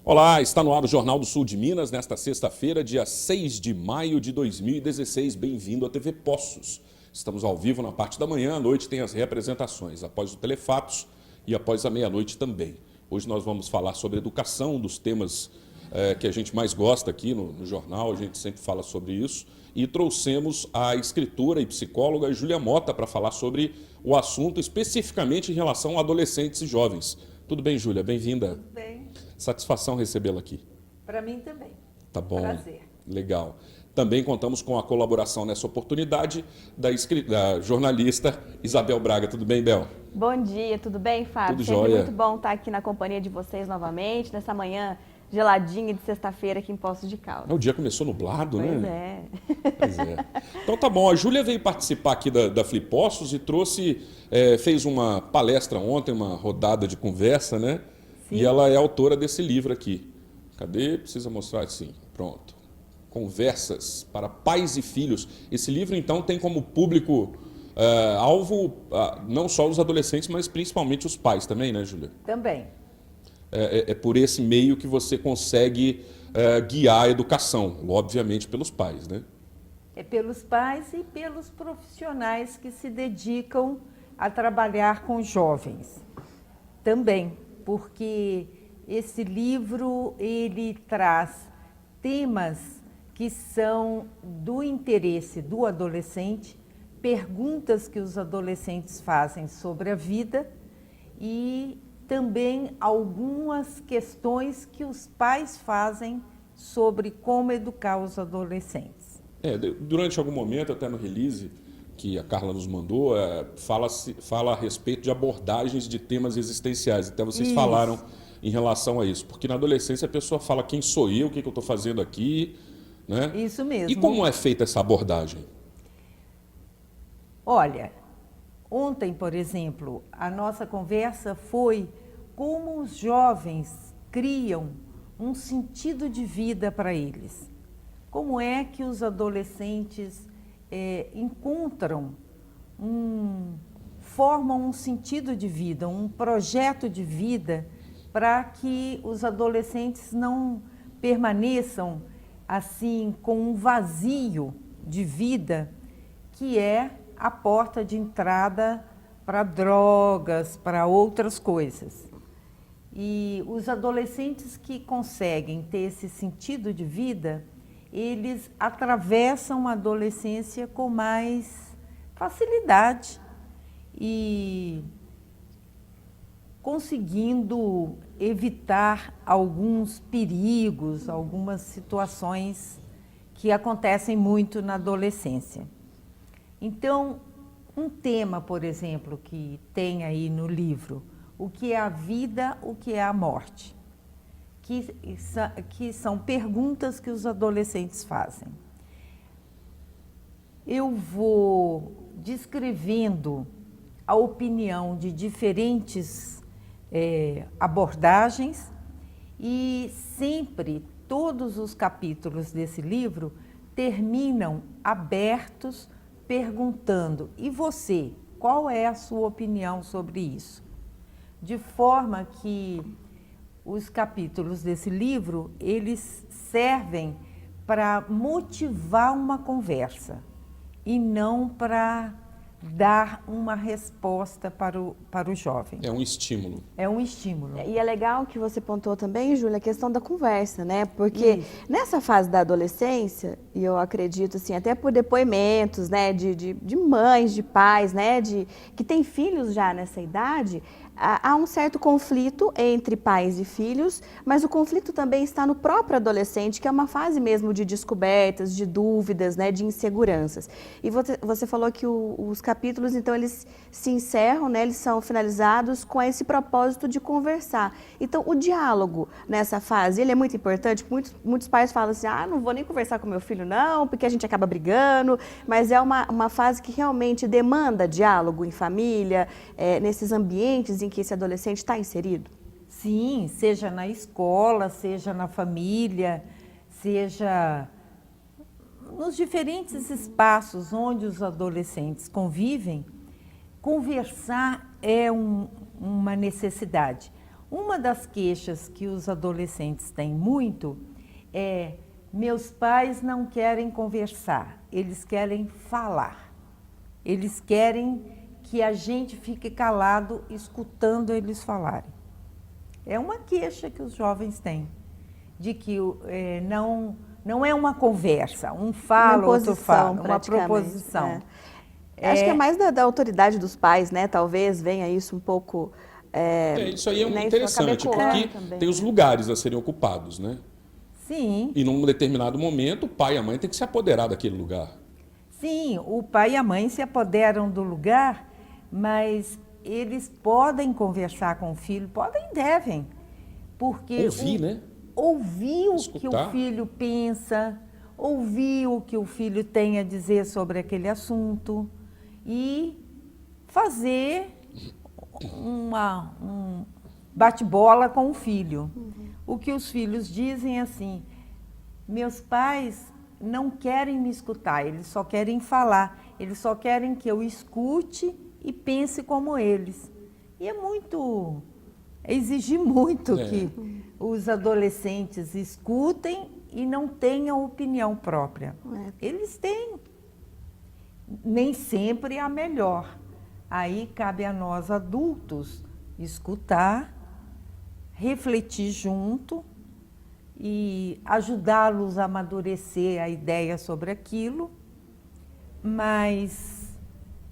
Olá, está no ar o Jornal do Sul de Minas, nesta sexta-feira, dia 6 de maio de 2016. Bem-vindo à TV Poços. Estamos ao vivo na parte da manhã, à noite tem as reapresentações, após o Telefatos e após a meia-noite também. Hoje nós vamos falar sobre educação, um dos temas que a gente mais gosta aqui no jornal, a gente sempre fala sobre isso. E trouxemos a escritora e psicóloga Júlia Mota para falar sobre o assunto, especificamente em relação a adolescentes e jovens. Tudo bem, Júlia? Bem-vinda. Tudo bem. Satisfação recebê-la aqui. Para mim também. Tá bom. Prazer. Legal. Também contamos com a colaboração nessa oportunidade da jornalista Isabel Braga. Tudo bem, Bel? Bom dia, tudo bem, Fábio? Tudo Sempre jóia. muito bom estar aqui na companhia de vocês novamente, nessa manhã geladinha de sexta-feira aqui em Poços de Caldas. O dia começou nublado, Pois né? é. Pois é. Então tá bom, a Júlia veio participar aqui da Flipossos e fez uma palestra ontem, uma rodada de conversa, né? Sim. E ela é autora desse livro aqui. Cadê? Precisa mostrar assim. Pronto. Conversas para pais e filhos. Esse livro, então, tem como público alvo não só os adolescentes, mas principalmente os pais também, né, Júlia? Também. É por esse meio que você consegue guiar a educação, obviamente pelos pais, né? É pelos pais e pelos profissionais que se dedicam a trabalhar com jovens. Também, porque esse livro ele traz temas que são do interesse do adolescente, perguntas que os adolescentes fazem sobre a vida e também algumas questões que os pais fazem sobre como educar os adolescentes. Durante algum momento, até no release que a Carla nos mandou, fala a respeito de abordagens de temas existenciais. Até vocês Isso. falaram em relação a isso. Porque na adolescência a pessoa fala quem sou eu, o que eu estou fazendo aqui, né? Isso mesmo. E como é feita essa abordagem? Olha, ontem, por exemplo, a nossa conversa foi como os jovens criam um sentido de vida para eles. Como é que os adolescentes formam um sentido de vida, um projeto de vida para que os adolescentes não permaneçam assim com um vazio de vida que é a porta de entrada para drogas, para outras coisas. E os adolescentes que conseguem ter esse sentido de vida, eles atravessam a adolescência com mais facilidade e conseguindo evitar alguns perigos, algumas situações que acontecem muito na adolescência. Então, um tema, por exemplo, que tem aí no livro, o que é a vida, o que é a morte, que são perguntas que os adolescentes fazem. Eu vou descrevendo a opinião de diferentes abordagens e sempre todos os capítulos desse livro terminam abertos perguntando: e você, qual é a sua opinião sobre isso? De forma que os capítulos desse livro, eles servem para motivar uma conversa e não para dar uma resposta para o jovem. É um estímulo. É um estímulo. E é legal que você pontuou também, Júlia, a questão da conversa, né? Porque nessa fase da adolescência, e eu acredito assim, até por depoimentos, né, de mães, de pais, né, que têm filhos já nessa idade, há um certo conflito entre pais e filhos, mas o conflito também está no próprio adolescente, que é uma fase mesmo de descobertas, de dúvidas, né, de inseguranças. E você falou que os capítulos, então, eles se encerram, né, eles são finalizados com esse propósito de conversar. Então, o diálogo nessa fase, ele é muito importante. Muitos pais falam assim, não vou nem conversar com meu filho não, porque a gente acaba brigando, mas é uma fase que realmente demanda diálogo em família, nesses ambientes em que esse adolescente está inserido? Sim, seja na escola, seja na família, seja nos diferentes espaços onde os adolescentes convivem, conversar é uma necessidade. Uma das queixas que os adolescentes têm muito é: meus pais não querem conversar, eles querem falar. Eles querem que a gente fique calado escutando eles falarem. É uma queixa que os jovens têm, de que não é uma conversa, um fala, outro fala, uma proposição. Acho que é mais da autoridade dos pais, né? Talvez venha isso um pouco... isso aí é muito interessante, porque também, tem os lugares a serem ocupados, né? Sim. E num determinado momento, o pai e a mãe têm que se apoderar daquele lugar. Sim, o pai e a mãe se apoderam do lugar, mas eles podem conversar com o filho, podem e devem. Porque ouvir, né? Ouvir o que o filho pensa, ouvir o que o filho tem a dizer sobre aquele assunto e fazer um bate-bola com o filho. O que os filhos dizem é assim: meus pais não querem me escutar, eles só querem falar, eles só querem que eu escute e pense como eles. E é exigir muito que os adolescentes escutem e não tenham opinião própria. Eles têm, nem sempre a melhor. Aí cabe a nós adultos escutar, refletir junto e ajudá-los a amadurecer a ideia sobre aquilo, mas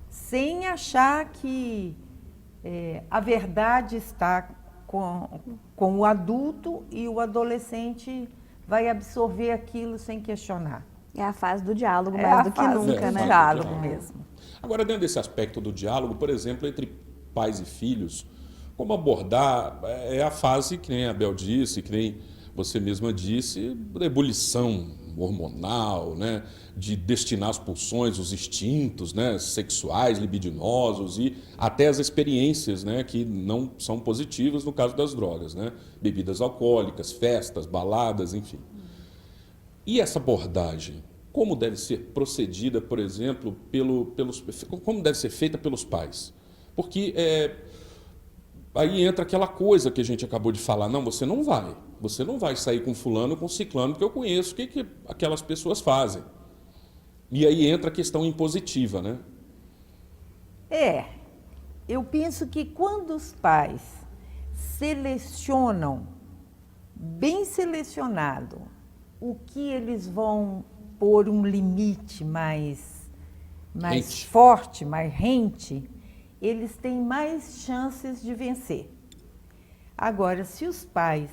sem achar que a verdade está com o adulto e o adolescente vai absorver aquilo sem questionar. É a fase do diálogo mais do que nunca, né? É o diálogo mesmo. Agora, dentro desse aspecto do diálogo, por exemplo, entre pais e filhos, como abordar a fase, que nem a Bel disse, que nem você mesma disse, da ebulição hormonal, né, de destinar as pulsões, os instintos, né, sexuais, libidinosos e até as experiências, né, que não são positivas no caso das drogas, né, bebidas alcoólicas, festas, baladas, enfim. E essa abordagem, como deve ser procedida, por exemplo, como deve ser feita pelos pais? Porque aí entra aquela coisa que a gente acabou de falar, não, você não vai sair com fulano, com ciclano, porque eu conheço o que aquelas pessoas fazem. E aí entra a questão impositiva, né? Eu penso que quando os pais selecionam, bem selecionado, o que eles vão pôr um limite mais forte, mais rente, eles têm mais chances de vencer. Agora, se os pais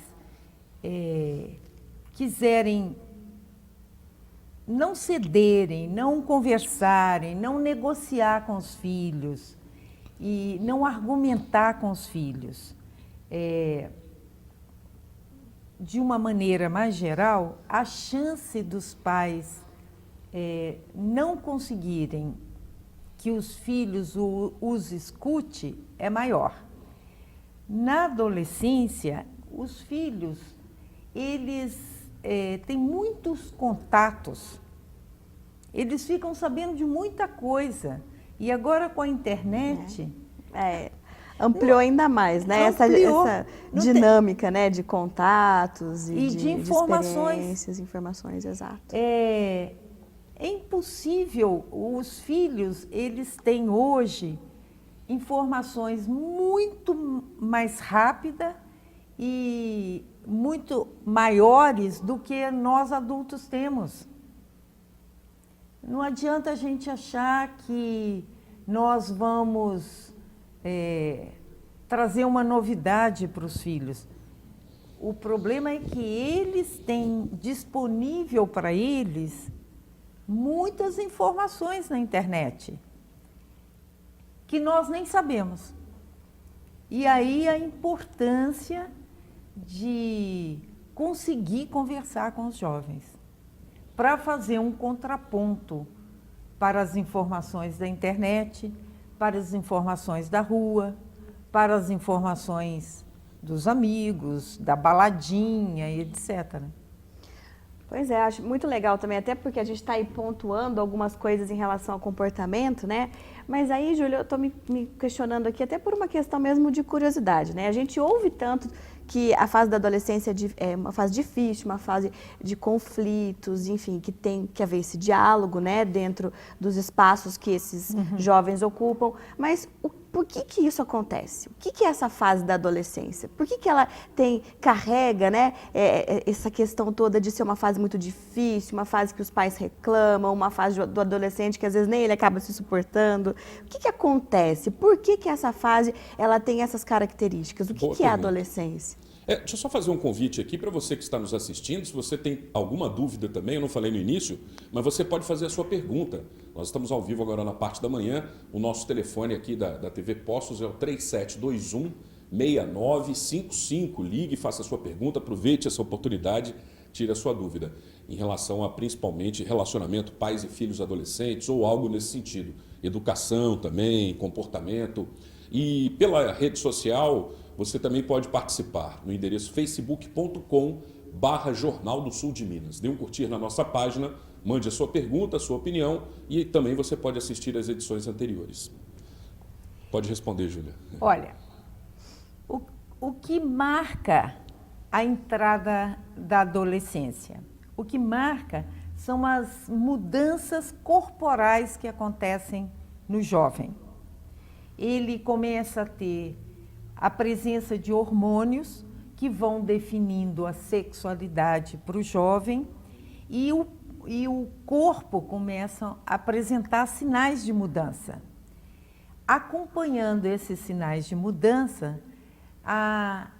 quiserem não cederem, não conversarem, não negociar com os filhos e não argumentar com os filhos, de uma maneira mais geral, a chance dos pais não conseguirem que os filhos os escute é maior. Na adolescência, os filhos, eles têm muitos contatos, eles ficam sabendo de muita coisa. E agora com a internet... ampliou ainda mais, né? Essa dinâmica, né? De contatos e de informações. Informações, exato. É impossível, os filhos, eles têm hoje informações muito mais rápidas e muito maiores do que nós adultos temos. Não adianta a gente achar que nós vamos trazer uma novidade para os filhos. O problema é que eles têm disponível para eles muitas informações na internet que nós nem sabemos. E aí a importância de conseguir conversar com os jovens para fazer um contraponto para as informações da internet, para as informações da rua, para as informações dos amigos, da baladinha, etc. Pois é, acho muito legal também, até porque a gente está aí pontuando algumas coisas em relação ao comportamento, né? Mas aí, Júlia, eu estou me questionando aqui até por uma questão mesmo de curiosidade, né? A gente ouve tanto que a fase da adolescência é uma fase difícil, uma fase de conflitos, enfim, que tem que haver esse diálogo, né, dentro dos espaços que esses jovens ocupam. Mas por que isso acontece? O que é essa fase da adolescência? Por que ela carrega, né, essa questão toda de ser uma fase muito difícil, uma fase que os pais reclamam, uma fase do adolescente que às vezes nem ele acaba se suportando? O que acontece? Por que essa fase ela tem essas características? O que é a adolescência? Deixa eu só fazer um convite aqui para você que está nos assistindo. Se você tem alguma dúvida também, eu não falei no início, mas você pode fazer a sua pergunta. Nós estamos ao vivo agora na parte da manhã. O nosso telefone aqui da TV Poços é o 3721-6955. Ligue, faça a sua pergunta, aproveite essa oportunidade, tire a sua dúvida em relação a principalmente relacionamento pais e filhos adolescentes ou algo nesse sentido. Educação também, comportamento. E pela rede social, você também pode participar no endereço facebook.com/Jornal do Sul de Minas. Dê um curtir na nossa página, mande a sua pergunta, a sua opinião e também você pode assistir às edições anteriores. Pode responder, Júlia. Olha, o que marca a entrada da adolescência? O que marca são as mudanças corporais que acontecem no jovem. Ele começa a ter a presença de hormônios que vão definindo a sexualidade para o jovem e o corpo começa a apresentar sinais de mudança. Acompanhando esses sinais de mudança, a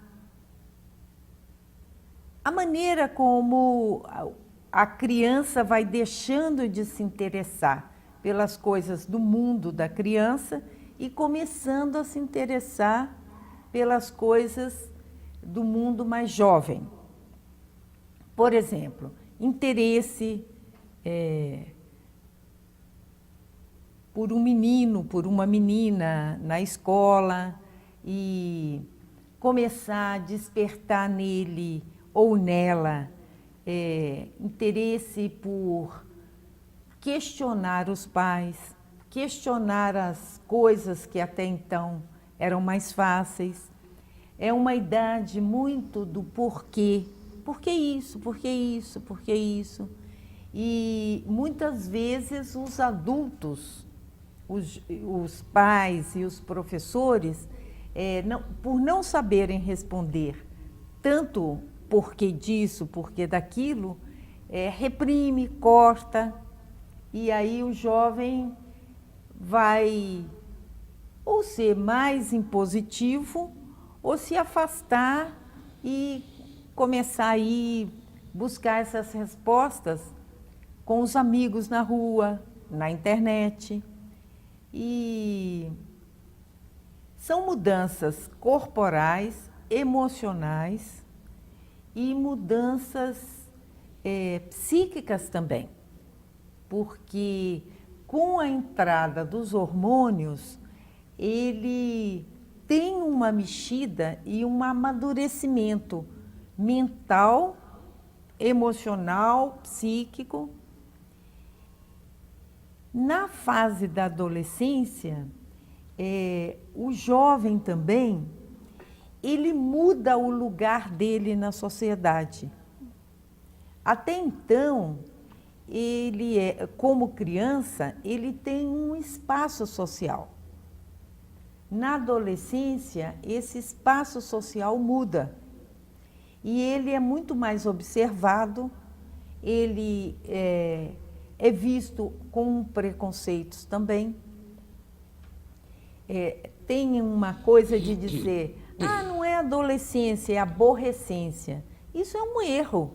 maneira como a criança vai deixando de se interessar pelas coisas do mundo da criança e começando a se interessar pelas coisas do mundo mais jovem. Por exemplo, interesse por um menino, por uma menina na escola e começar a despertar nele ou nela interesse por questionar os pais, questionar as coisas que até então eram mais fáceis. É uma idade muito do porquê. Por que isso? Por que isso? Por que isso? E muitas vezes os adultos, os pais e os professores, por não saberem responder tanto porquê disso, porquê daquilo, reprime, corta, e aí o jovem vai ou ser mais impositivo ou se afastar e começar a ir buscar essas respostas com os amigos na rua, na internet. E são mudanças corporais, emocionais e mudanças psíquicas também, porque com a entrada dos hormônios, ele tem uma mexida e um amadurecimento mental, emocional, psíquico. Na fase da adolescência, o jovem também, ele muda o lugar dele na sociedade. Até então, ele como criança, ele tem um espaço social. Na adolescência, esse espaço social muda e ele é muito mais observado, ele é visto com preconceitos também. Tem uma coisa de dizer, não é adolescência, é aborrecência. Isso é um erro.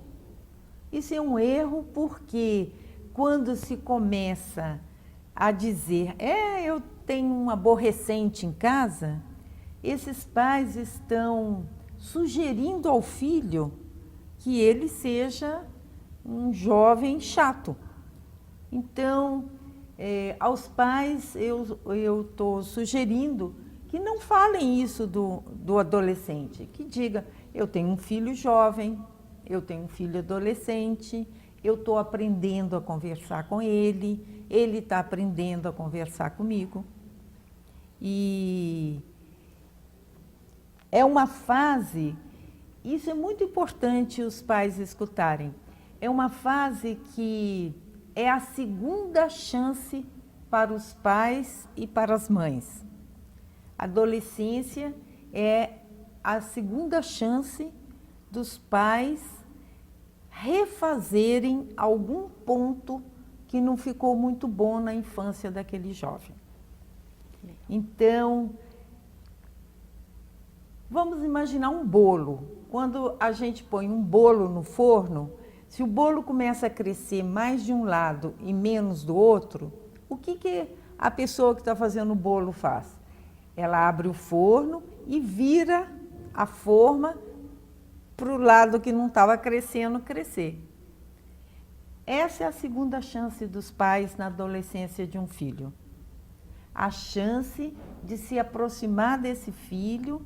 Isso é um erro porque quando se começa a dizer, eu tenho um aborrecente em casa, esses pais estão sugerindo ao filho que ele seja um jovem chato. Então, aos pais eu estou sugerindo que não falem isso do adolescente, que diga, eu tenho um filho jovem, eu tenho um filho adolescente, eu estou aprendendo a conversar com ele está aprendendo a conversar comigo. E é uma fase, isso é muito importante os pais escutarem, é uma fase que é a segunda chance para os pais e para as mães. A adolescência é a segunda chance dos pais refazerem algum ponto que não ficou muito bom na infância daquele jovem. Então, vamos imaginar um bolo. Quando a gente põe um bolo no forno, se o bolo começa a crescer mais de um lado e menos do outro, o que a pessoa que está fazendo o bolo faz? Ela abre o forno e vira a forma para o lado que não estava crescendo, crescer. Essa é a segunda chance dos pais na adolescência de um filho. A chance de se aproximar desse filho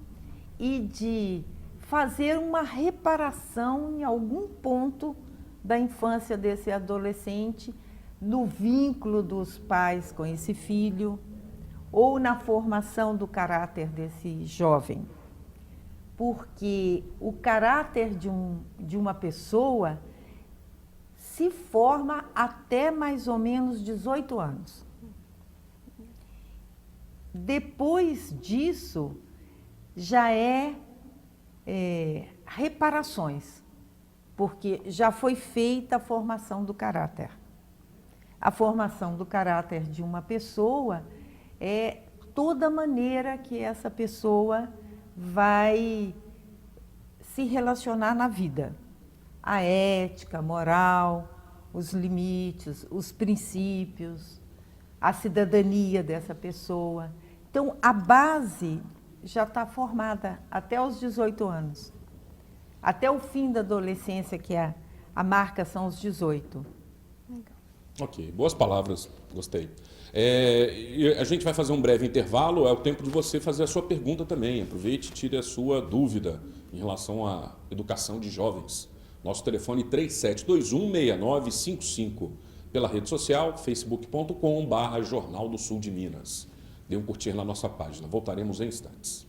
e de fazer uma reparação em algum ponto da infância desse adolescente, no vínculo dos pais com esse filho, ou na formação do caráter desse jovem. Porque o caráter de uma pessoa se forma até mais ou menos 18 anos. Depois disso, já é reparações, porque já foi feita a formação do caráter. A formação do caráter de uma pessoa é toda maneira que essa pessoa vai se relacionar na vida. A ética, a moral, os limites, os princípios, a cidadania dessa pessoa. Então, a base já está formada até os 18 anos. Até o fim da adolescência, que a marca são os 18. Legal. Ok, boas palavras, gostei. A gente vai fazer um breve intervalo, é o tempo de você fazer a sua pergunta também. Aproveite e tire a sua dúvida em relação à educação de jovens. Nosso telefone 3721-6955. Pela rede social, facebook.com/Jornal do Sul de Minas. Dê um curtir na nossa página. Voltaremos em instantes.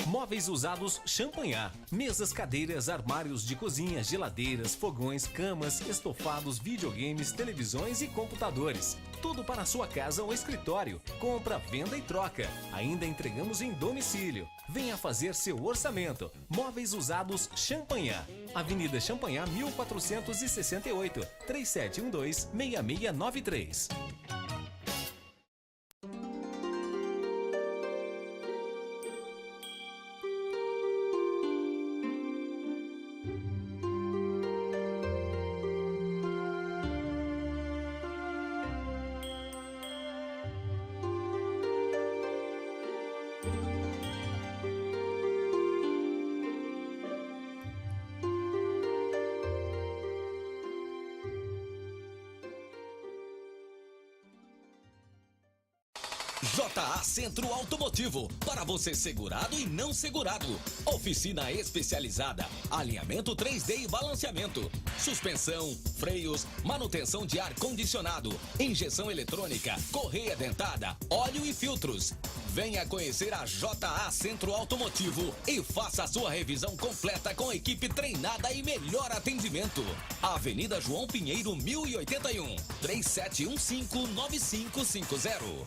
Móveis usados Champanhar. Mesas, cadeiras, armários de cozinha, geladeiras, fogões, camas, estofados, videogames, televisões e computadores. Tudo para a sua casa ou escritório. Compra, venda e troca. Ainda entregamos em domicílio. Venha fazer seu orçamento. Móveis usados Champanhar. Avenida Champanhar, 1468. 3712-6693. JA Centro Automotivo, para você segurado e não segurado. Oficina especializada, alinhamento 3D e balanceamento, suspensão, freios, manutenção de ar-condicionado, injeção eletrônica, correia dentada, óleo e filtros. Venha conhecer a JA Centro Automotivo e faça a sua revisão completa com equipe treinada e melhor atendimento. Avenida João Pinheiro, 1081, 3715-9550.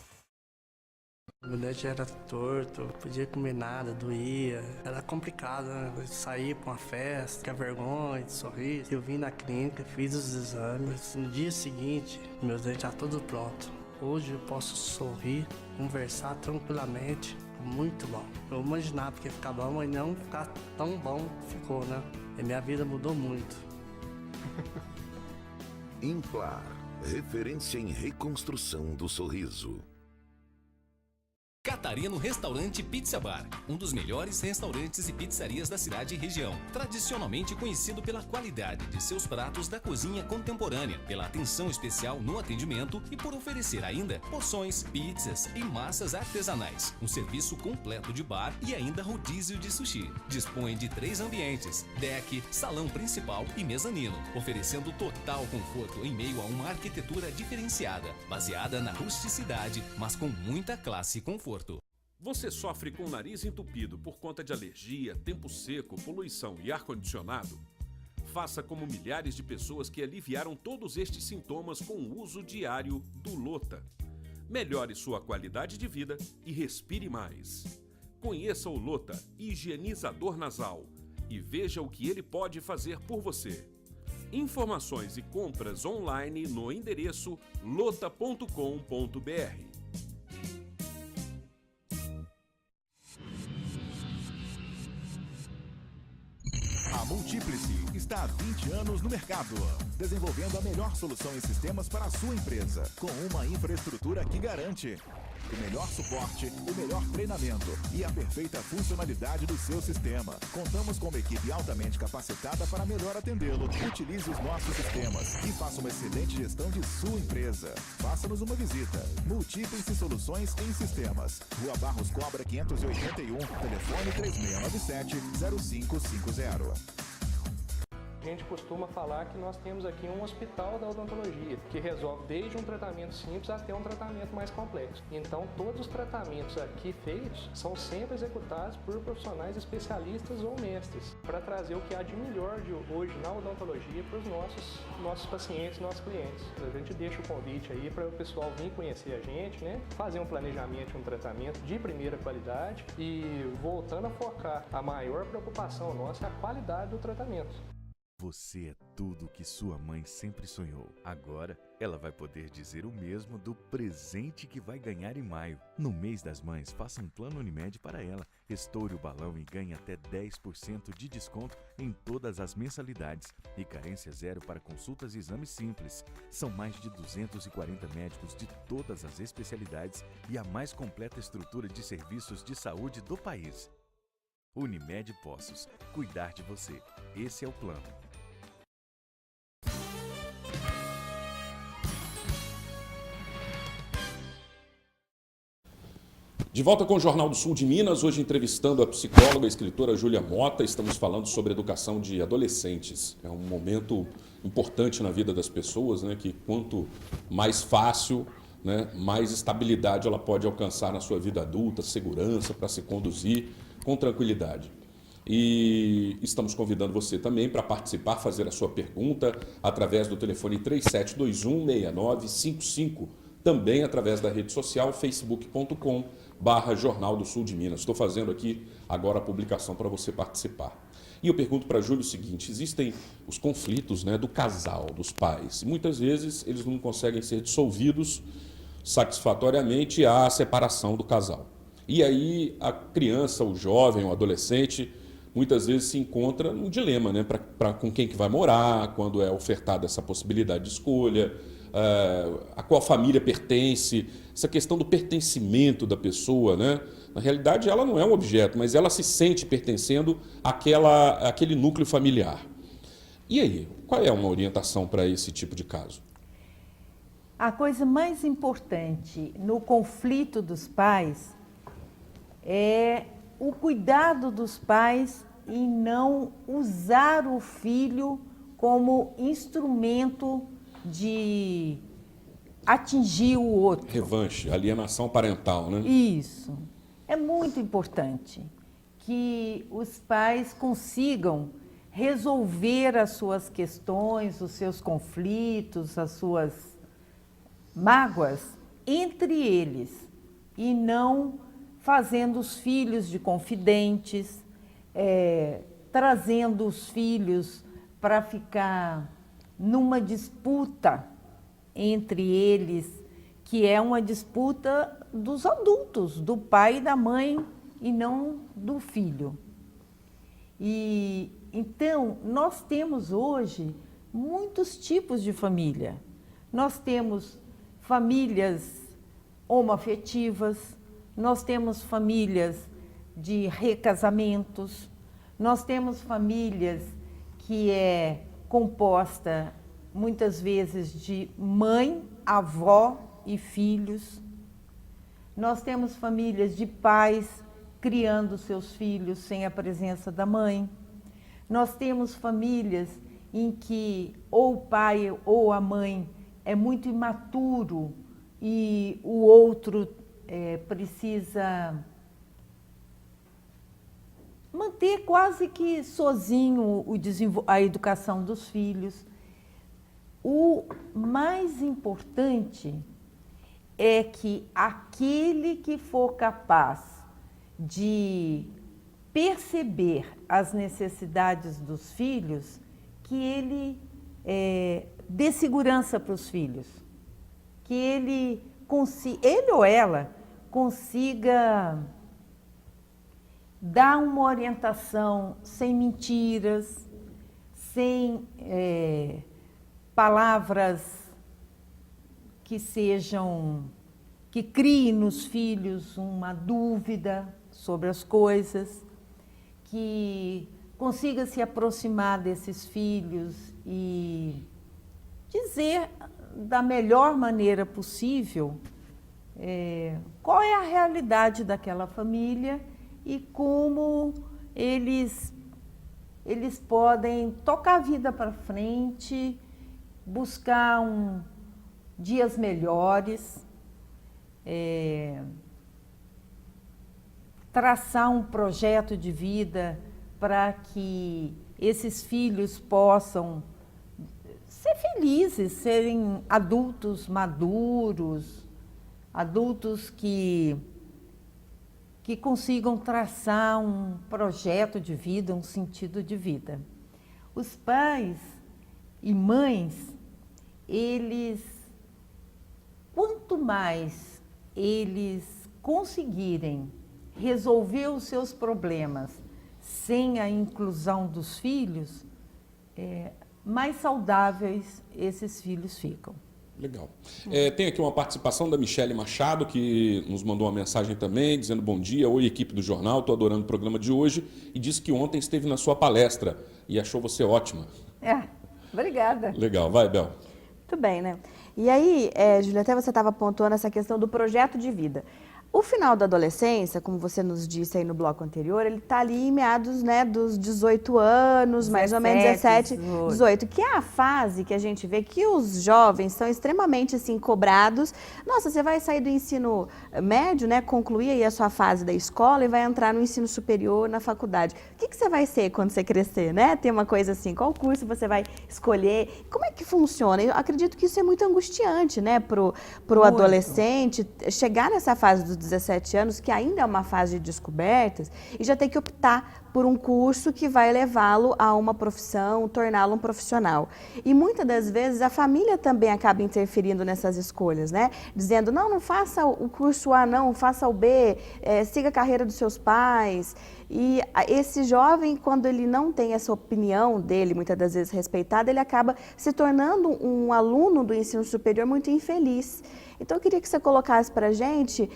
Meu dente era torto, não podia comer nada, doía. Era complicado, né? Eu saía pra uma festa, tinha vergonha de sorrir. Eu vim na clínica, fiz os exames. No dia seguinte, meu dente já tudo pronto. Hoje eu posso sorrir, conversar tranquilamente. Muito bom. Eu imaginava que ia ficar bom, mas não ficar tão bom ficou, né? E minha vida mudou muito. Implar, referência em reconstrução do sorriso. Catarino Restaurante Pizza Bar, um dos melhores restaurantes e pizzarias da cidade e região. Tradicionalmente conhecido pela qualidade de seus pratos da cozinha contemporânea, pela atenção especial no atendimento e por oferecer ainda porções, pizzas e massas artesanais. Um serviço completo de bar e ainda rodízio de sushi. Dispõe de 3 ambientes, deck, salão principal e mezanino, oferecendo total conforto em meio a uma arquitetura diferenciada, baseada na rusticidade, mas com muita classe e conforto. Você sofre com o nariz entupido por conta de alergia, tempo seco, poluição e ar-condicionado? Faça como milhares de pessoas que aliviaram todos estes sintomas com o uso diário do Lota. Melhore sua qualidade de vida e respire mais. Conheça o Lota Higienizador Nasal e veja o que ele pode fazer por você. Informações e compras online no endereço lota.com.br. A Multiplice está há 20 anos no mercado, desenvolvendo a melhor solução em sistemas para a sua empresa, com uma infraestrutura que garante o melhor suporte, o melhor treinamento e a perfeita funcionalidade do seu sistema. Contamos com uma equipe altamente capacitada para melhor atendê-lo. Utilize os nossos sistemas e faça uma excelente gestão de sua empresa. Faça-nos uma visita. Multiplice Soluções em Sistemas. Rua Barros Cobra 581, telefone 3697-0550. A gente costuma falar que nós temos aqui um hospital da odontologia, que resolve desde um tratamento simples até um tratamento mais complexo. Então, todos os tratamentos aqui feitos são sempre executados por profissionais especialistas ou mestres, para trazer o que há de melhor de hoje na odontologia para os nossos pacientes, nossos clientes. A gente deixa o convite aí para o pessoal vir conhecer a gente, né? Fazer um planejamento de um tratamento de primeira qualidade e voltando a focar, a maior preocupação nossa é a qualidade do tratamento. Você é tudo o que sua mãe sempre sonhou. Agora, ela vai poder dizer o mesmo do presente que vai ganhar em maio. No mês das mães, faça um plano Unimed para ela. Estoure o balão e ganhe até 10% de desconto em todas as mensalidades. E carência zero para consultas e exames simples. São mais de 240 médicos de todas as especialidades e a mais completa estrutura de serviços de saúde do país. Unimed Poços. Cuidar de você. Esse é o plano. De volta com o Jornal do Sul de Minas, hoje entrevistando a psicóloga e escritora Júlia Mota. Estamos falando sobre educação de adolescentes. É um momento importante na vida das pessoas, né? Que quanto mais fácil, né, mais estabilidade ela pode alcançar na sua vida adulta, segurança para se conduzir com tranquilidade. E estamos convidando você também para participar, fazer a sua pergunta através do telefone 3721-6955, também através da rede social facebook.com/Jornal do Sul de Minas. Estou fazendo aqui agora a publicação para você participar. E eu pergunto para a Júlia o seguinte: existem os conflitos, né, do casal, dos pais. Muitas vezes eles não conseguem ser dissolvidos satisfatoriamente à separação do casal. E aí a criança, o jovem, o adolescente, muitas vezes se encontra num dilema, né, com quem que vai morar, quando é ofertada essa possibilidade de escolha, a qual família pertence, essa questão do pertencimento da pessoa, né? Na realidade, ela não é um objeto, mas ela se sente pertencendo àquele núcleo familiar. E aí, qual é uma orientação para esse tipo de caso? A coisa mais importante no conflito dos pais é o cuidado dos pais em não usar o filho como instrumento de atingir o outro. Revanche, alienação parental, né? Isso. É muito importante que os pais consigam resolver as suas questões, os seus conflitos, as suas mágoas entre eles e não fazendo os filhos de confidentes, trazendo os filhos para ficar numa disputa entre eles, que é uma disputa dos adultos, do pai e da mãe, e não do filho. E então, nós temos hoje muitos tipos de família. Nós temos famílias homoafetivas, nós temos famílias de recasamentos, nós temos famílias que é composta muitas vezes de mãe, avó e filhos. Nós temos famílias de pais criando seus filhos sem a presença da mãe. Nós temos famílias em que ou o pai ou a mãe é muito imaturo e o outro precisa manter quase que sozinho a educação dos filhos. O mais importante é que aquele que for capaz de perceber as necessidades dos filhos, que ele dê segurança para os filhos, que ele ou ela consiga dar uma orientação sem mentiras, sem palavras que criem nos filhos uma dúvida sobre as coisas, que consiga se aproximar desses filhos e dizer da melhor maneira possível qual é a realidade daquela família e como eles podem tocar a vida para frente, buscar dias melhores, traçar um projeto de vida para que esses filhos possam ser felizes, serem adultos maduros, adultos que consigam traçar um projeto de vida, um sentido de vida. Os pais e mães, quanto mais eles conseguirem resolver os seus problemas sem a inclusão dos filhos, mais saudáveis esses filhos ficam. Legal. Tem aqui uma participação da Michele Machado, que nos mandou uma mensagem também, dizendo bom dia, oi equipe do jornal, estou adorando o programa de hoje, e disse que ontem esteve na sua palestra e achou você ótima. Obrigada. Legal, vai, Bel. Muito bem, né? E aí, Júlia, até você estava pontuando essa questão do projeto de vida. O final da adolescência, como você nos disse aí no bloco anterior, ele está ali em meados, né, dos 18 anos, mais ou menos 17, 18, que é a fase que a gente vê que os jovens são extremamente assim, cobrados. Nossa, você vai sair do ensino médio, né, concluir aí a sua fase da escola e vai entrar no ensino superior, na faculdade. O que você vai ser quando você crescer, né? Tem uma coisa assim, qual curso você vai escolher? Como é que funciona? Eu acredito que isso é muito angustiante, né, pro adolescente chegar nessa fase dos 17 anos, que ainda é uma fase de descobertas, e já ter que optar por um curso que vai levá-lo a uma profissão, torná-lo um profissional. E muitas das vezes a família também acaba interferindo nessas escolhas, né? Dizendo, não faça o curso A, não, faça o B, siga a carreira dos seus pais. E esse jovem, quando ele não tem essa opinião dele, muitas das vezes respeitada, ele acaba se tornando um aluno do ensino superior muito infeliz. Então, eu queria que você colocasse para a gente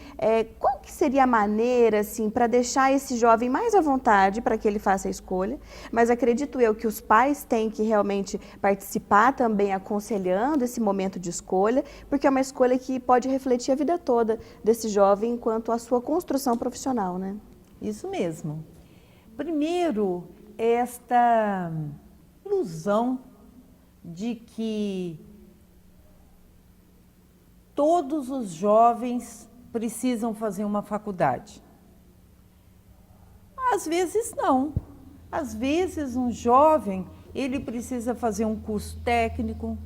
qual que seria a maneira, assim, para deixar esse jovem mais à vontade para que ele faça a escolha, mas acredito eu que os pais têm que realmente participar também aconselhando esse momento de escolha, porque é uma escolha que pode refletir a vida toda desse jovem enquanto a sua construção profissional, né? Isso mesmo. Primeiro, esta ilusão de que todos os jovens precisam fazer uma faculdade. Às vezes não. Às vezes um jovem, ele precisa fazer um curso técnico.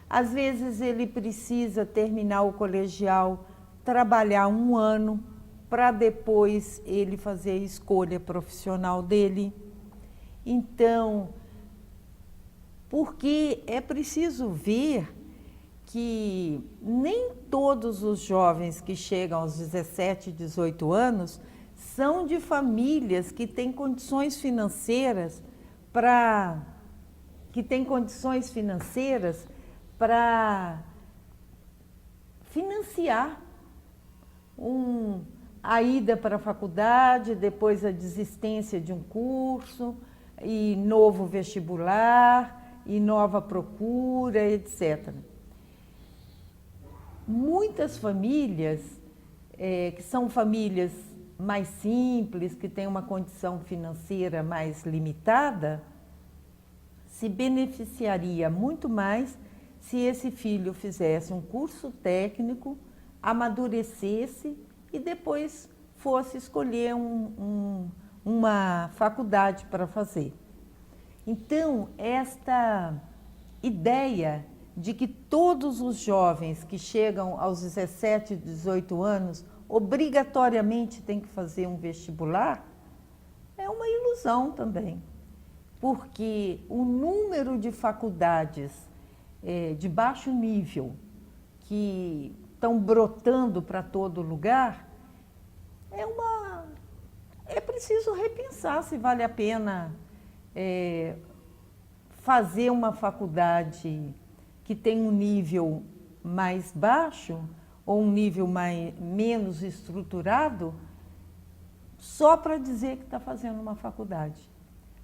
Às vezes ele precisa terminar o colegial, trabalhar 1 ano, para depois ele fazer a escolha profissional dele. Então, porque é preciso ver que nem todos os jovens que chegam aos 17, 18 anos são de famílias que têm condições financeiras para financiar a ida para a faculdade, depois a desistência de um curso, e novo vestibular, e nova procura, etc. Muitas famílias, que são famílias mais simples, que têm uma condição financeira mais limitada, se beneficiaria muito mais se esse filho fizesse um curso técnico, amadurecesse e depois fosse escolher uma faculdade para fazer. Então, esta ideia de que todos os jovens que chegam aos 17, 18 anos obrigatoriamente têm que fazer um vestibular é uma ilusão também, porque o número de faculdades de baixo nível que estão brotando para todo lugar, é preciso repensar se vale a pena fazer uma faculdade que tem um nível mais baixo ou um nível menos estruturado só para dizer que está fazendo uma faculdade.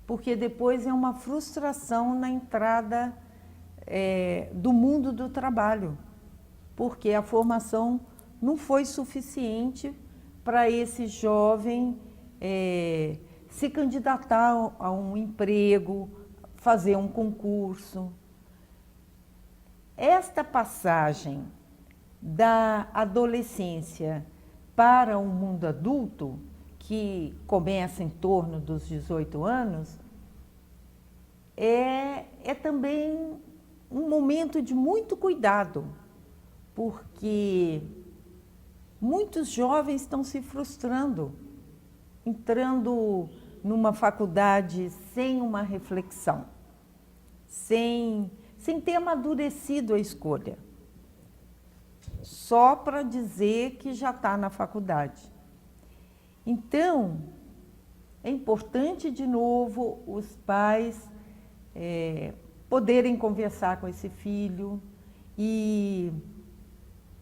Porque depois é uma frustração na entrada do mundo do trabalho, porque a formação não foi suficiente para esse jovem se candidatar a um emprego, fazer um concurso. Esta passagem da adolescência para o mundo adulto, que começa em torno dos 18 anos, é também um momento de muito cuidado, porque muitos jovens estão se frustrando, entrando numa faculdade sem uma reflexão, sem ter amadurecido a escolha, só para dizer que já está na faculdade. Então, é importante, de novo, os pais poderem conversar com esse filho e,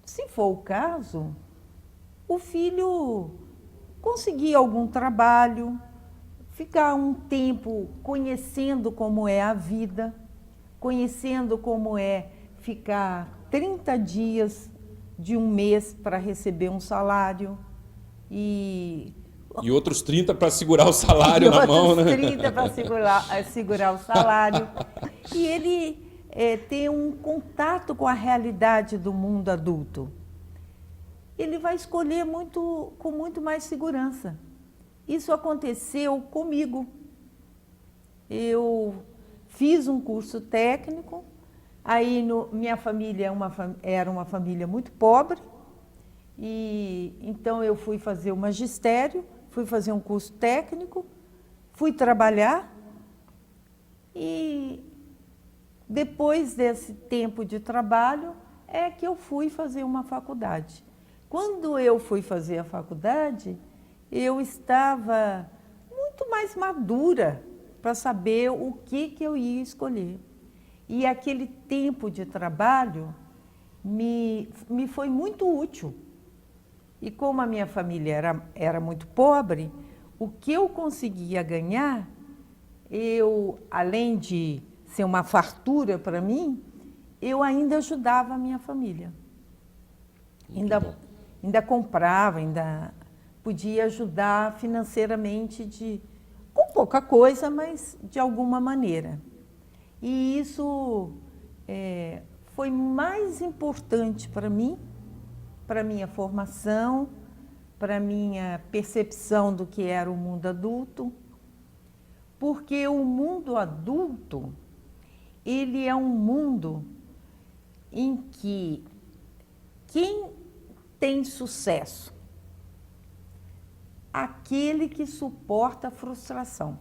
se for o caso, o filho conseguir algum trabalho, ficar um tempo conhecendo como é a vida, conhecendo como é ficar 30 dias de um mês para receber um salário e outros 30 para segurar o salário na mão, né? Outros 30 para segurar o salário. E ele ter um contato com a realidade do mundo adulto. Ele vai escolher com muito mais segurança. Isso aconteceu comigo. Eu fiz um curso técnico, aí minha família era uma família muito pobre, e então eu fui fazer o magistério, fui fazer um curso técnico, fui trabalhar e depois desse tempo de trabalho é que eu fui fazer uma faculdade. Quando eu fui fazer a faculdade, eu estava muito mais madura para saber o que eu ia escolher. E aquele tempo de trabalho me foi muito útil. E como a minha família era muito pobre, o que eu conseguia ganhar, além de ser uma fartura para mim, eu ainda ajudava a minha família. Ainda comprava, ainda podia ajudar financeiramente com pouca coisa, mas de alguma maneira. E isso foi mais importante para mim, para a minha formação, para a minha percepção do que era o mundo adulto, porque o mundo adulto, ele é um mundo em que quem tem sucesso? Aquele que suporta a frustração.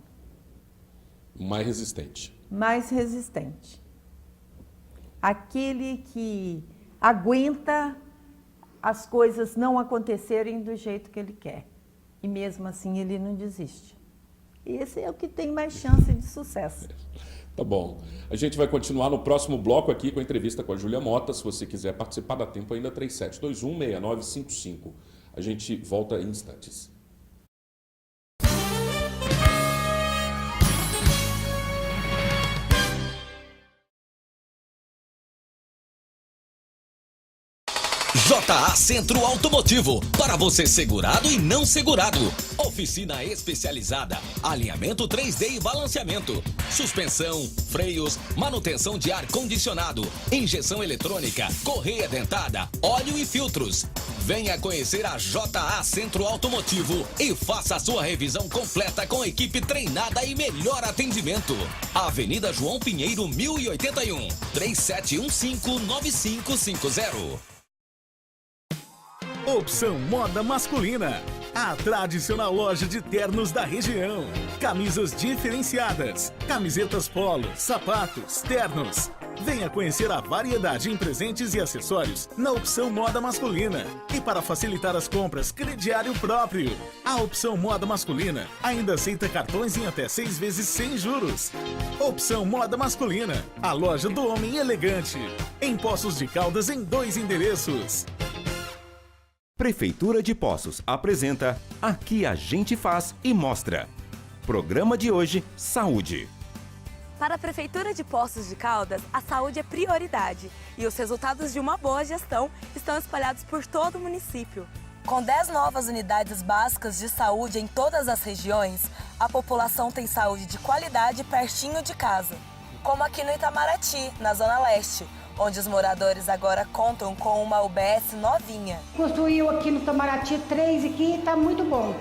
Mais resistente. Mais resistente. Aquele que aguenta as coisas não acontecerem do jeito que ele quer. E mesmo assim ele não desiste. Esse é o que tem mais chance de sucesso. Tá bom. A gente vai continuar no próximo bloco aqui com a entrevista com a Júlia Mota. Se você quiser participar, dá tempo ainda, 3721-6955. A gente volta em instantes. JA Centro Automotivo, para você segurado e não segurado. Oficina especializada, alinhamento 3D e balanceamento, suspensão, freios, manutenção de ar-condicionado, injeção eletrônica, correia dentada, óleo e filtros. Venha conhecer a JA Centro Automotivo e faça a sua revisão completa com equipe treinada e melhor atendimento. Avenida João Pinheiro, 1081, 3715-9550. Opção Moda Masculina, a tradicional loja de ternos da região. Camisas diferenciadas, camisetas polo, sapatos, ternos. Venha conhecer a variedade em presentes e acessórios na Opção Moda Masculina. E para facilitar as compras, crediário próprio. A Opção Moda Masculina ainda aceita cartões em até 6 vezes sem juros. Opção Moda Masculina, a loja do homem elegante. Em Poços de Caldas, em 2 endereços. Prefeitura de Poços apresenta Aqui a gente faz e mostra. Programa de hoje, Saúde. Para a Prefeitura de Poços de Caldas, a saúde é prioridade e os resultados de uma boa gestão estão espalhados por todo o município. Com 10 novas unidades básicas de saúde em todas as regiões, a população tem saúde de qualidade pertinho de casa, como aqui no Itamaraty, na Zona Leste, onde os moradores agora contam com uma UBS novinha. Construiu aqui no Itamaraty 3 aqui, está muito bom.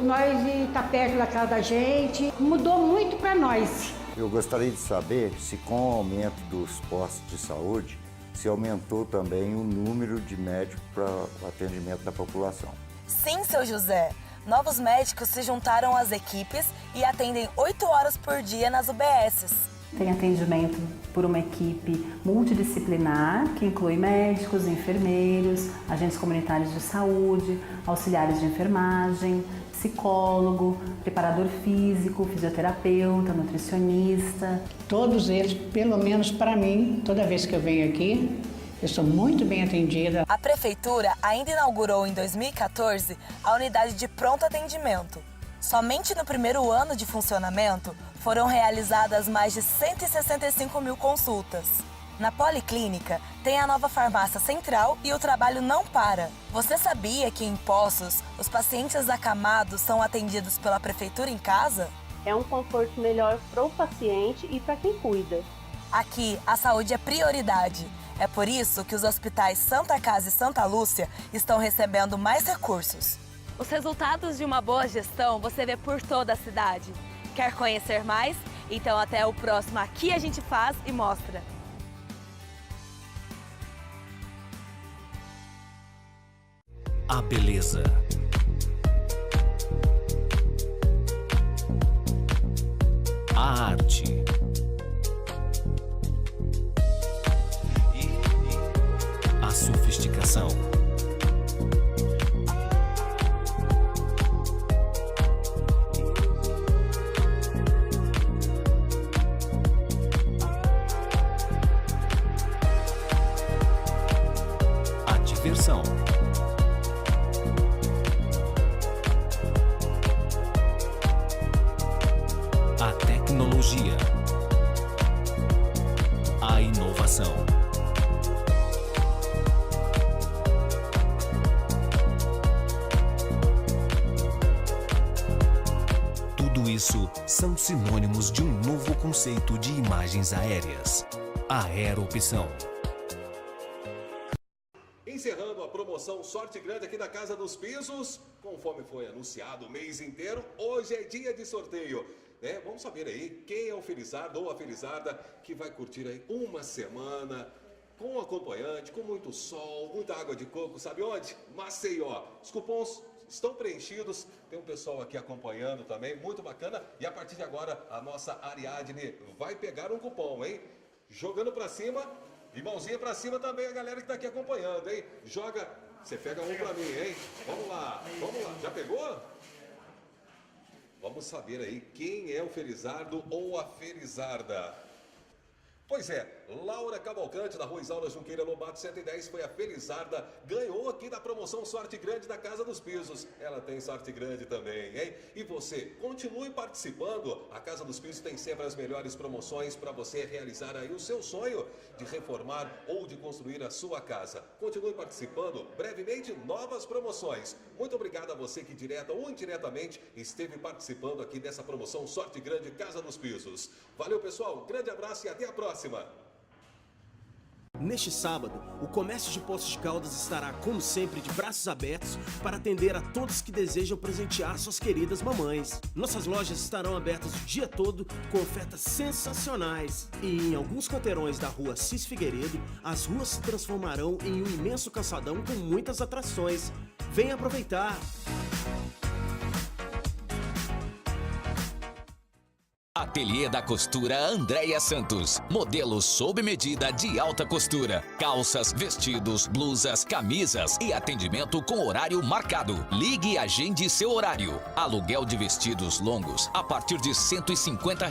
Nós está perto da casa da gente, mudou muito para nós. Eu gostaria de saber se com o aumento dos postos de saúde, se aumentou também o número de médicos para o atendimento da população. Sim, seu José. Novos médicos se juntaram às equipes e atendem 8 horas por dia nas UBSs. Tem atendimento por uma equipe multidisciplinar, que inclui médicos, enfermeiros, agentes comunitários de saúde, auxiliares de enfermagem, psicólogo, preparador físico, fisioterapeuta, nutricionista. Todos eles, pelo menos para mim, toda vez que eu venho aqui, eu sou muito bem atendida. A Prefeitura ainda inaugurou em 2014 a unidade de pronto atendimento. Somente no primeiro ano de funcionamento, foram realizadas mais de 165 mil consultas. Na Policlínica, tem a nova farmácia central e o trabalho não para. Você sabia que em Poços, os pacientes acamados são atendidos pela Prefeitura em casa? É um conforto melhor para o paciente e para quem cuida. Aqui, a saúde é prioridade. É por isso que os hospitais Santa Casa e Santa Lúcia estão recebendo mais recursos. Os resultados de uma boa gestão você vê por toda a cidade. Quer conhecer mais? Então até o próximo Aqui a gente faz e mostra. A beleza. A arte. A sofisticação. A diversão. A tecnologia. A inovação. Tudo isso são sinônimos de um novo conceito de imagens aéreas. A Aeroopção. Encerrando a promoção Sorte Grande aqui na Casa dos Pisos, conforme foi anunciado o mês inteiro, hoje é dia de sorteio. Vamos saber aí quem é o felizardo ou a felizarda que vai curtir aí uma semana com acompanhante, com muito sol, muita água de coco, sabe onde? Maceió. Os cupons estão preenchidos, tem um pessoal aqui acompanhando também, muito bacana. E a partir de agora, a nossa Ariadne vai pegar um cupom, hein? Jogando pra cima, e mãozinha pra cima também a galera que tá aqui acompanhando, hein? Joga, você pega um pra mim, hein? Vamos lá. Já pegou? Vamos saber aí quem é o felizardo ou a felizarda. Pois é, Laura Cavalcante, da Rua Isaura Junqueira Lobato 110, foi a felizarda, ganhou aqui da promoção Sorte Grande da Casa dos Pisos. Ela tem sorte grande também, hein? E você, continue participando. A Casa dos Pisos tem sempre as melhores promoções para você realizar aí o seu sonho de reformar ou de construir a sua casa. Continue participando, brevemente novas promoções. Muito obrigado a você que direta ou indiretamente esteve participando aqui dessa promoção Sorte Grande Casa dos Pisos. Valeu, pessoal, um grande abraço e até a próxima. Neste sábado, o comércio de Poços de Caldas estará, como sempre, de braços abertos para atender a todos que desejam presentear suas queridas mamães. Nossas lojas estarão abertas o dia todo com ofertas sensacionais. E em alguns quarteirões da rua Cis Figueiredo, as ruas se transformarão em um imenso calçadão com muitas atrações. Venha aproveitar! Ateliê da Costura Andréia Santos. Modelos sob medida de alta costura. Calças, vestidos, blusas, camisas e atendimento com horário marcado. Ligue e agende seu horário. Aluguel de vestidos longos a partir de R$ 150.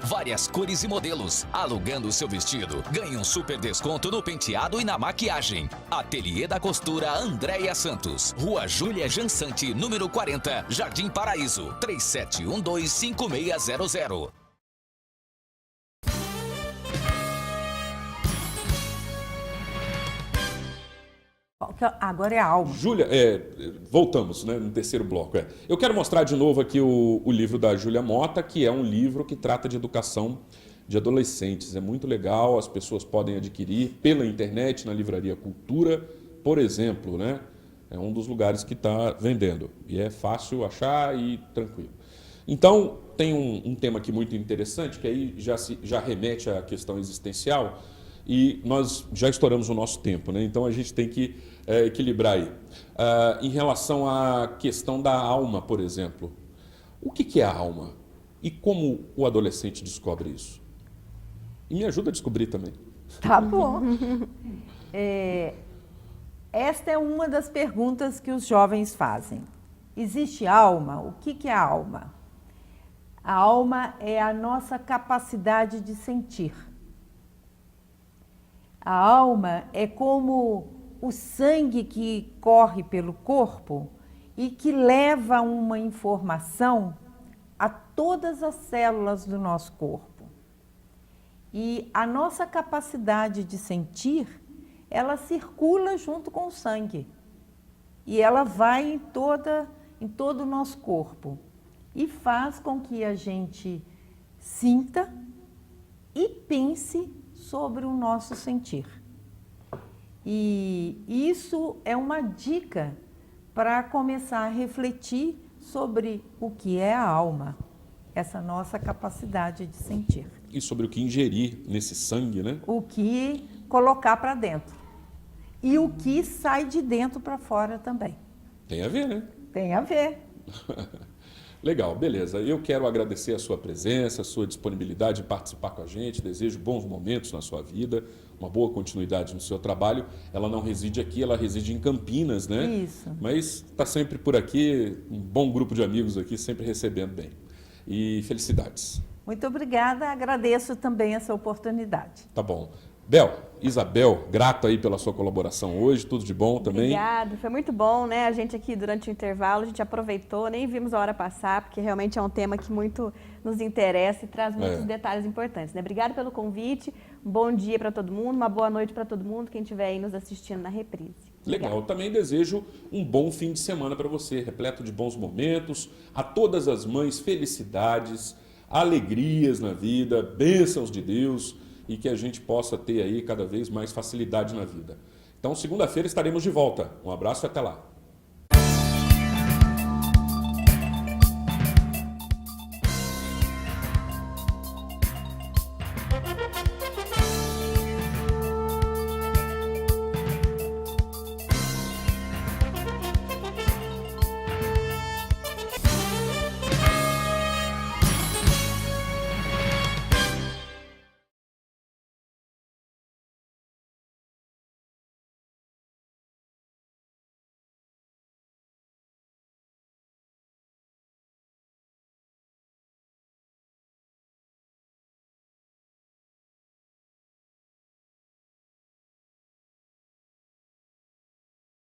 Várias cores e modelos. Alugando seu vestido, ganhe um super desconto no penteado e na maquiagem. Ateliê da Costura Andréia Santos. Rua Júlia Jansante, número 40, Jardim Paraíso. 37125600. Agora é a alma. Júlia, voltamos, né, no terceiro bloco. Eu quero mostrar de novo aqui o livro da Júlia Mota, que é um livro que trata de educação de adolescentes. É muito legal, as pessoas podem adquirir pela internet, na Livraria Cultura, por exemplo, né? É um dos lugares que está vendendo. E é fácil achar e tranquilo. Então, tem um tema aqui muito interessante, que aí já remete à questão existencial, e nós já estouramos o nosso tempo, né? Então a gente tem que equilibrar aí. Em relação à questão da alma, por exemplo, o que é a alma? E como o adolescente descobre isso? E me ajuda a descobrir também. Tá bom. Esta é uma das perguntas que os jovens fazem. Existe alma? O que é a alma? A alma é a nossa capacidade de sentir. A alma é como o sangue que corre pelo corpo e que leva uma informação a todas as células do nosso corpo. E a nossa capacidade de sentir, ela circula junto com o sangue. E ela vai em todo o nosso corpo. E faz com que a gente sinta e pense sobre o nosso sentir. E isso é uma dica para começar a refletir sobre o que é a alma, essa nossa capacidade de sentir. E sobre o que ingerir nesse sangue, né? O que colocar para dentro. E o que sai de dentro para fora também. Tem a ver, né? Tem a ver. Legal, beleza. Eu quero agradecer a sua presença, a sua disponibilidade de participar com a gente. Desejo bons momentos na sua vida, uma boa continuidade no seu trabalho. Ela não reside aqui, ela reside em Campinas, né? Isso. Mas está sempre por aqui, um bom grupo de amigos aqui, sempre recebendo bem. E felicidades. Muito obrigada, agradeço também essa oportunidade. Tá bom. Isabel, grato aí pela sua colaboração hoje, tudo de bom também. Obrigada, foi muito bom, né? A gente aqui durante o intervalo, a gente aproveitou, nem vimos a hora passar, porque realmente é um tema que muito nos interessa e traz muitos detalhes importantes, né? Obrigada pelo convite, um bom dia para todo mundo, uma boa noite para todo mundo, quem estiver aí nos assistindo na reprise. Legal, eu também desejo um bom fim de semana para você, repleto de bons momentos, a todas as mães, felicidades, alegrias na vida, bênçãos de Deus, e que a gente possa ter aí cada vez mais facilidade na vida. Então, segunda-feira estaremos de volta. Um abraço e até lá.